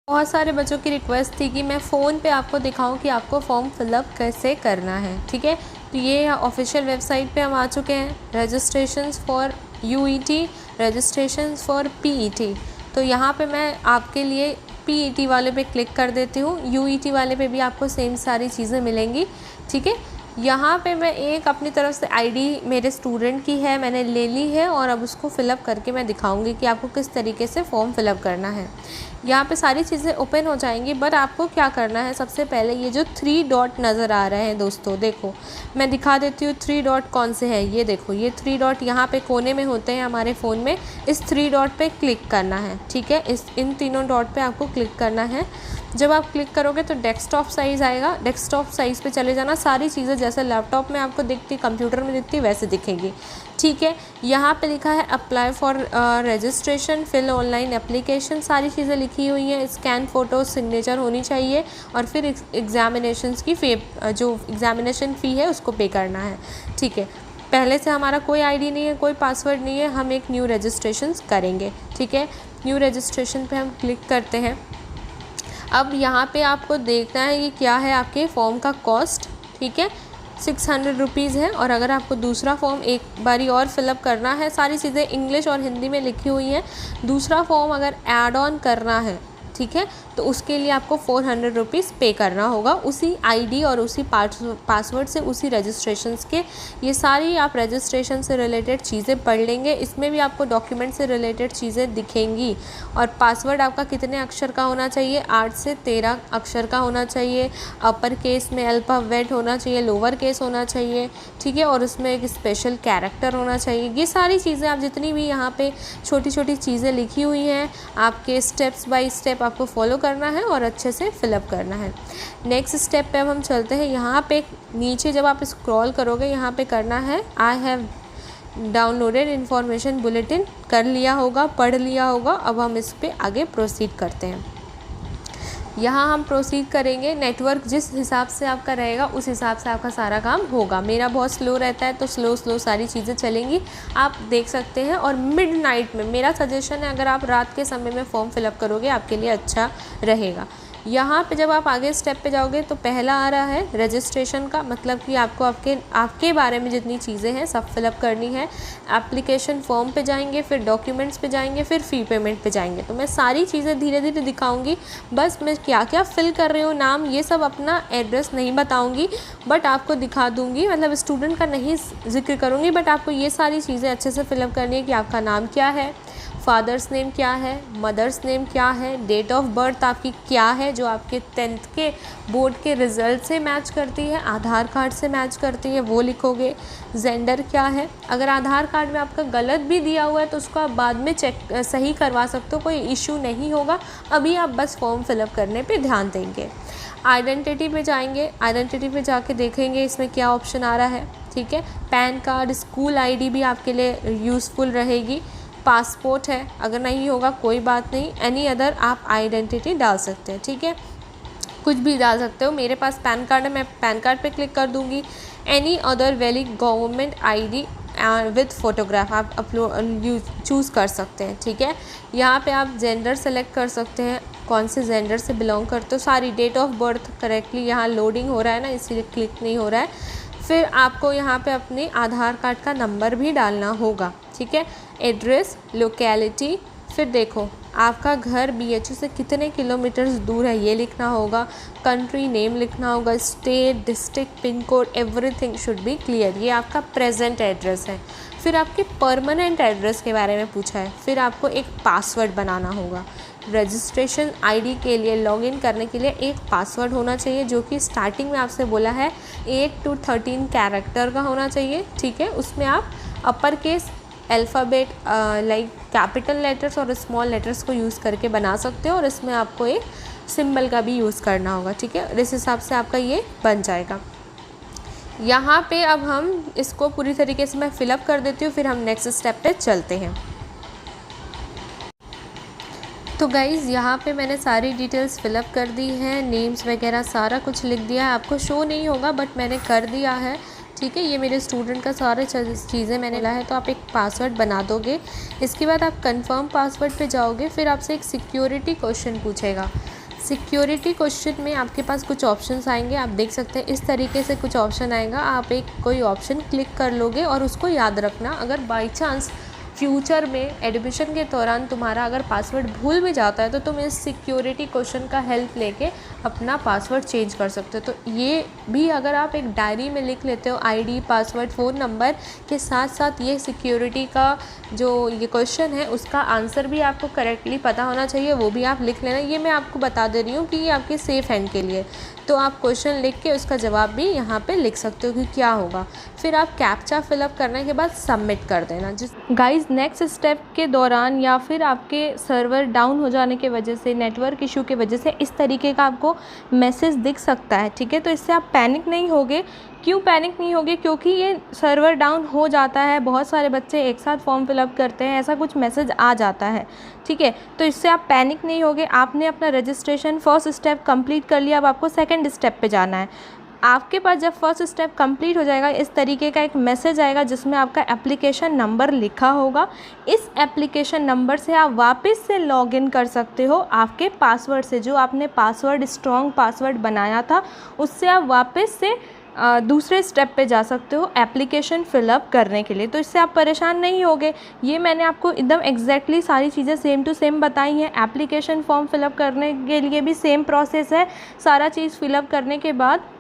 बहुत सारे बच्चों की रिक्वेस्ट थी कि मैं फ़ोन पे आपको दिखाऊं कि आपको फॉर्म फिलअप कैसे करना है, ठीक है। तो ये ऑफिशियल वेबसाइट पे हम आ चुके हैं, registrations for UET, registrations for PET. तो यहाँ पे मैं आपके लिए पीईटी वाले पे क्लिक कर देती हूँ। यूईटी वाले पे भी आपको सेम सारी चीज़ें मिलेंगी, ठीक है। यहाँ पे मैं एक अपनी तरफ से आईडी मेरे स्टूडेंट की है, मैंने ले ली है और अब उसको फ़िलअप करके मैं दिखाऊंगी कि आपको किस तरीके से फॉर्म फिलअप करना है। यहाँ पे सारी चीज़ें ओपन हो जाएंगी, बट आपको क्या करना है, सबसे पहले ये जो 3 डॉट नज़र आ रहे हैं दोस्तों, देखो मैं दिखा देती हूँ 3 डॉट कौन से हैं। ये देखो, ये 3 डॉट यहाँ पे कोने में होते हैं हमारे फ़ोन में। इस 3 डॉट पे क्लिक करना है, ठीक है। इन तीनों डॉट पे आपको क्लिक करना है। जब आप क्लिक करोगे तो डेस्कटॉप साइज़ आएगा, डेस्कटॉप साइज़ पे चले जाना। सारी चीज़ें जैसे लैपटॉप में आपको दिखती, कंप्यूटर में दिखती, वैसे दिखेगी, ठीक है। यहाँ पे लिखा है apply for registration, fill online application, सारी चीज़ें लिखी हुई हैं। स्कैन फ़ोटो, सिग्नेचर होनी चाहिए और फिर एग्ज़ामिनेशंस की जो एग्ज़ामिनेशन फ़ी है उसको पे करना है, ठीक है। पहले से हमारा कोई आईडी नहीं है, कोई पासवर्ड नहीं है, हम एक न्यू रजिस्ट्रेशन करेंगे, ठीक है। न्यू रजिस्ट्रेशन पे हम क्लिक करते हैं। अब यहाँ पे आपको देखना है कि क्या है आपके फॉर्म का कॉस्ट, ठीक है। 600 रुपीज़ है। और अगर आपको दूसरा फॉर्म एक बारी और फिलअप करना है, सारी चीज़ें इंग्लिश और हिंदी में लिखी हुई हैं। दूसरा फॉर्म अगर ऐड ऑन करना है, ठीक है, तो उसके लिए आपको 400 रुपीज़ पे करना होगा, उसी आईडी और उसी पासवर्ड से, उसी रजिस्ट्रेशंस के। ये सारी आप रजिस्ट्रेशन से रिलेटेड चीज़ें पढ़ लेंगे, इसमें भी आपको डॉक्यूमेंट से रिलेटेड चीज़ें दिखेंगी। और पासवर्ड आपका कितने अक्षर का होना चाहिए, 8 से 13 अक्षर का होना चाहिए। अपर केस में अल्फ़ाबेट होना चाहिए, लोअर केस होना चाहिए, ठीक है, और उसमें एक स्पेशल कैरेक्टर होना चाहिए। ये सारी चीज़ें आप जितनी भी यहाँ पे छोटी छोटी चीज़ें लिखी हुई हैं, आपके स्टेप्स बाय स्टेप आपको फॉलो करना है और अच्छे से फिलअप करना है। नेक्स्ट स्टेप पे अब हम चलते हैं। यहाँ पे नीचे जब आप स्क्रॉल करोगे, यहाँ पे करना है I have downloaded information bulletin, कर लिया होगा, पढ़ लिया होगा। अब हम इस पे आगे प्रोसीड करते हैं। यहाँ हम प्रोसीड करेंगे, नेटवर्क जिस हिसाब से आपका रहेगा उस हिसाब से आपका सारा काम होगा। मेरा बहुत स्लो रहता है तो स्लो सारी चीज़ें चलेंगी, आप देख सकते हैं। और मिडनाइट में मेरा सजेशन है, अगर आप रात के समय में फॉर्म फिलअप करोगे आपके लिए अच्छा रहेगा। यहाँ पे जब आप आगे स्टेप पे जाओगे तो पहला आ रहा है रजिस्ट्रेशन का, मतलब कि आपको आपके बारे में जितनी चीज़ें हैं सब फिलअप करनी है। एप्लीकेशन फॉर्म पे जाएंगे, फिर डॉक्यूमेंट्स पे जाएंगे, फिर फ़ी पेमेंट पे जाएंगे। तो मैं सारी चीज़ें धीरे धीरे दिखाऊंगी, बस मैं क्या क्या फिल कर रही हूँ, नाम ये सब, अपना एड्रेस नहीं बताऊँगी, बट आपको दिखा दूँगी। मतलब स्टूडेंट का नहीं जिक्र करूँगी, बट आपको ये सारी चीज़ें अच्छे से फिलअप करनी है कि आपका नाम क्या है, फादर्स नेम क्या है, मदर्स नेम क्या है, डेट ऑफ बर्थ आपकी क्या है जो आपके 10th के बोर्ड के रिज़ल्ट से मैच करती है, आधार कार्ड से मैच करती है, वो लिखोगे। जेंडर क्या है, अगर आधार कार्ड में आपका गलत भी दिया हुआ है तो उसको आप बाद में सही करवा सकते हो, कोई इशू नहीं होगा। अभी आप बस फॉर्म फिलअप करने पे ध्यान देंगे। आइडेंटिटी पे जाएंगे, आइडेंटिटी पे जाके देखेंगे इसमें क्या ऑप्शन आ रहा है, ठीक है। पैन कार्ड, स्कूल आईडी भी आपके लिए यूज़फुल रहेगी। पासपोर्ट है, अगर नहीं होगा कोई बात नहीं, एनी अदर आप आइडेंटिटी डाल सकते हैं, ठीक है, कुछ भी डाल सकते हो। मेरे पास पैन कार्ड है, मैं पैन कार्ड पे क्लिक कर दूंगी। Any other valid government ID with photograph आप चूज़ कर सकते हैं, ठीक है। यहाँ पे आप जेंडर सेलेक्ट कर सकते हैं, कौन से जेंडर से बिलोंग करते हो। सारी डेट ऑफ बर्थ करेक्टली यहाँ लोडिंग हो रहा है ना, इसीलिए क्लिक नहीं हो रहा है। फिर आपको यहाँ पे अपने आधार कार्ड का नंबर भी डालना होगा, ठीक है। एड्रेस, लोकेलिटी, फिर देखो आपका घर BHU से कितने किलोमीटर्स दूर है ये लिखना होगा। कंट्री नेम लिखना होगा, state, district, pin code, everything should be clear. ये आपका प्रेजेंट एड्रेस है। फिर आपके परमानेंट एड्रेस के बारे में पूछा है। फिर आपको एक पासवर्ड बनाना होगा। रजिस्ट्रेशन आईडी के लिए, लॉगिन करने के लिए एक पासवर्ड होना चाहिए, जो कि स्टार्टिंग में आपसे बोला है 8 to 13 कैरेक्टर का होना चाहिए, ठीक है। उसमें आप upper case, alphabet like capital letters और स्मॉल लेटर्स को यूज़ करके बना सकते हो, और इसमें आपको एक सिंबल का भी यूज़ करना होगा, ठीक है। इस हिसाब से आपका ये बन जाएगा। यहाँ पे अब हम इसको पूरी तरीके से मैं फिलअप कर देती हूँ, फिर हम नेक्स्ट स्टेप पे चलते हैं। तो गाइज़ यहाँ पे मैंने सारी डिटेल्स फिलअप कर दी हैं, नेम्स वगैरह सारा कुछ लिख दिया है। आपको शो नहीं होगा बट मैंने कर दिया है, ठीक है। ये मेरे स्टूडेंट का सारे चीज़ें मैंने ला है, तो आप एक पासवर्ड बना दोगे। इसके बाद आप कंफर्म पासवर्ड पे जाओगे, फिर आपसे एक सिक्योरिटी क्वेश्चन पूछेगा। सिक्योरिटी क्वेश्चन में आपके पास कुछ ऑप्शंस आएंगे, आप देख सकते हैं इस तरीके से कुछ ऑप्शन आएगा। आप एक कोई ऑप्शन क्लिक कर लोगे और उसको याद रखना। अगर बाई चांस फ्यूचर में एडमिशन के दौरान तुम्हारा अगर पासवर्ड भूल भी जाता है तो तुम इस सिक्योरिटी क्वेश्चन का हेल्प लेके अपना पासवर्ड चेंज कर सकते हो। तो ये भी अगर आप एक डायरी में लिख लेते हो, आईडी, पासवर्ड, फ़ोन नंबर के साथ साथ ये सिक्योरिटी का जो ये क्वेश्चन है उसका आंसर भी आपको करेक्टली पता होना चाहिए, वो भी आप लिख लेना। ये मैं आपको बता दे रही हूँ कि ये आपके सेफ़ हैंड के लिए। तो आप क्वेश्चन लिख के उसका जवाब भी यहाँ पे लिख सकते हो कि क्या होगा। फिर आप कैप्चा फिलअप करने के बाद सबमिट कर देना। गाइस, नेक्स्ट स्टेप के दौरान या फिर आपके सर्वर डाउन हो जाने की वजह से, नेटवर्क इशू की वजह से इस तरीके का आपको मैसेज दिख सकता है, ठीक है। तो इससे आप पैनिक नहीं होगे। क्यों पैनिक नहीं होगे? क्योंकि ये सर्वर डाउन हो जाता है, बहुत सारे बच्चे एक साथ फॉर्म फिलअप करते हैं, ऐसा कुछ मैसेज आ जाता है, ठीक है। तो इससे आप पैनिक नहीं होगे। आपने अपना रजिस्ट्रेशन फर्स्ट स्टेप कंप्लीट कर लिया, अब आपको सेकंड स्टेप पे जाना है। आपके पास जब फर्स्ट स्टेप कंप्लीट हो जाएगा, इस तरीके का एक मैसेज आएगा जिसमें आपका एप्लीकेशन नंबर लिखा होगा। इस एप्लीकेशन नंबर से आप वापस से लॉगिन कर सकते हो आपके पासवर्ड से। जो आपने पासवर्ड, स्ट्रॉन्ग पासवर्ड बनाया था, उससे आप वापस से दूसरे स्टेप पे जा सकते हो एप्लीकेशन फ़िलअप करने के लिए। तो इससे आप परेशान नहीं होगे। ये मैंने आपको एकदम एग्जैक्टली सारी चीज़ें सेम टू सेम बताई हैं। एप्लीकेशन फॉर्म फिलअप करने के लिए भी सेम प्रोसेस है। सारा चीज़ फिलअप करने के बाद,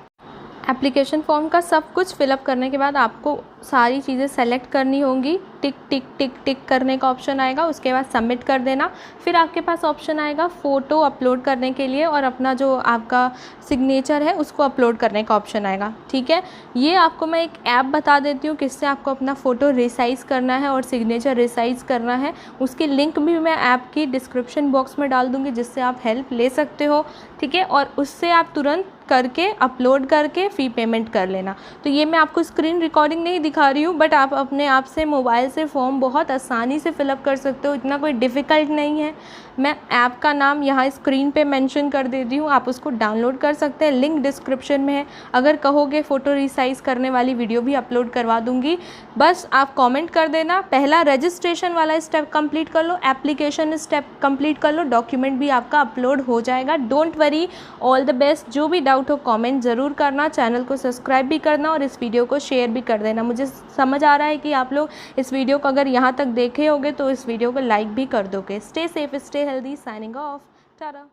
एप्लीकेशन फॉर्म का सब कुछ फिलअप करने के बाद आपको सारी चीज़ें सेलेक्ट करनी होंगी। टिक टिक टिक टिक करने का ऑप्शन आएगा, उसके बाद सबमिट कर देना। फिर आपके पास ऑप्शन आएगा फ़ोटो अपलोड करने के लिए और अपना जो आपका सिग्नेचर है उसको अपलोड करने का ऑप्शन आएगा, ठीक है। ये आपको मैं एक ऐप बता देती हूँ किससे आपको अपना फ़ोटो रिसाइज़ करना है और सिग्नेचर रिसाइज़ करना है। उसकी लिंक भी मैं ऐप की डिस्क्रिप्शन बॉक्स में डाल दूँगी, जिससे आप हेल्प ले सकते हो, ठीक है। और उससे आप तुरंत करके अपलोड करके फ़ी पेमेंट कर लेना। तो ये मैं आपको स्क्रीन रिकॉर्डिंग नहीं दिखा रही हूँ, बट आप अपने आप से मोबाइल से फॉर्म बहुत आसानी से फिलअप कर सकते हो, इतना कोई डिफ़िकल्ट नहीं है। मैं ऐप का नाम यहाँ स्क्रीन पे मेंशन कर देती हूँ, आप उसको डाउनलोड कर सकते हैं, लिंक डिस्क्रिप्शन में है। अगर कहोगे फ़ोटो रिसाइज़ करने वाली वीडियो भी अपलोड करवा दूँगी। बस आप कमेंट कर देना, पहला रजिस्ट्रेशन वाला स्टेप कंप्लीट कर लो, एप्लीकेशन स्टेप कंप्लीट कर लो, डॉक्यूमेंट भी आपका अपलोड हो जाएगा। Don't worry, all the best. जो भी डाउट हो कमेंट ज़रूर करना, चैनल को सब्सक्राइब भी करना और इस वीडियो को शेयर भी कर देना। मुझे समझ आ रहा है कि आप लोग इस वीडियो को अगर यहाँ तक देखे होंगे तो इस वीडियो को लाइक भी कर दोगे। Stay safe, stay healthy, signing off, Tata.